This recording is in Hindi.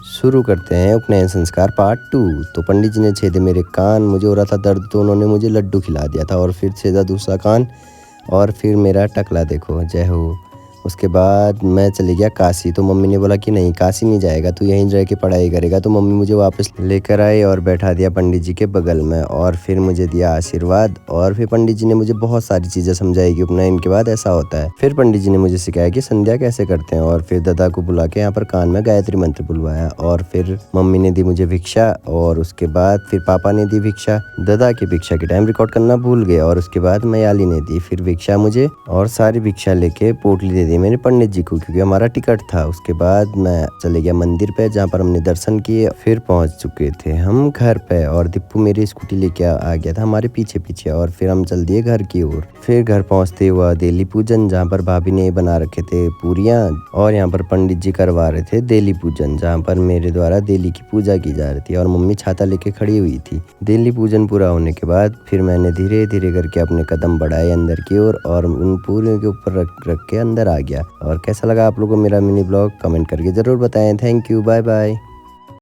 शुरू करते हैं उपनयन संस्कार पार्ट 2। तो पंडित जी ने छेदे मेरे कान, मुझे हो रहा था दर्द तो उन्होंने मुझे लड्डू खिला दिया था और फिर छेदा दूसरा कान और फिर मेरा टकला देखो, जय हो। उसके बाद मैं चले गया काशी। तो मम्मी ने बोला कि नहीं काशी नहीं जाएगा, तू यहीं रह के पढ़ाई करेगा। तो मम्मी मुझे वापस लेकर आए और बैठा दिया पंडित जी के बगल में और फिर मुझे दिया आशीर्वाद। और फिर पंडित जी ने मुझे बहुत सारी चीज़ें समझाई कि उपनयन के बाद ऐसा होता है। फिर पंडित जी ने मुझे सिखाया कि संध्या कैसे करते हैं और फिर दादा को बुला के यहाँ पर कान में गायत्री मंत्र बुलवाया। और फिर मम्मी ने दी मुझे भिक्षा और उसके बाद फिर पापा ने दी भिक्षा। दादा की भिक्षा के टाइम रिकॉर्ड करना भूल गए और उसके बाद मयाली ने दी फिर भिक्षा मुझे और सारी भिक्षा लेके पोटली दे दी मैंने पंडित जी को, क्योंकि हमारा टिकट था। उसके बाद मैं चले गया मंदिर पे जहाँ पर हमने दर्शन किए। फिर पहुंच चुके थे हम घर पे और दीपू मेरी स्कूटी लेके आ गया था हमारे पीछे पीछे और फिर हम चल दिए घर की ओर। फिर घर पहुंचते हुआ देली पूजन, जहाँ पर भाभी ने बना रखे थे पूरियां और यहाँ पर पंडित जी करवा रहे थे देली पूजन, जहाँ पर मेरे द्वारा देली की पूजा की जा रही थी और मम्मी छाता लेके खड़ी हुई थी। देली पूजन पूरा होने के बाद फिर मैंने धीरे धीरे करके अपने कदम बढ़ाए अंदर की ओर और उन पूरियों के ऊपर रख के अंदर आ गया। और कैसा लगा आप लोगों को मेरा मिनी ब्लॉग कमेंट करके ज़रूर बताएं। Thank you, bye bye.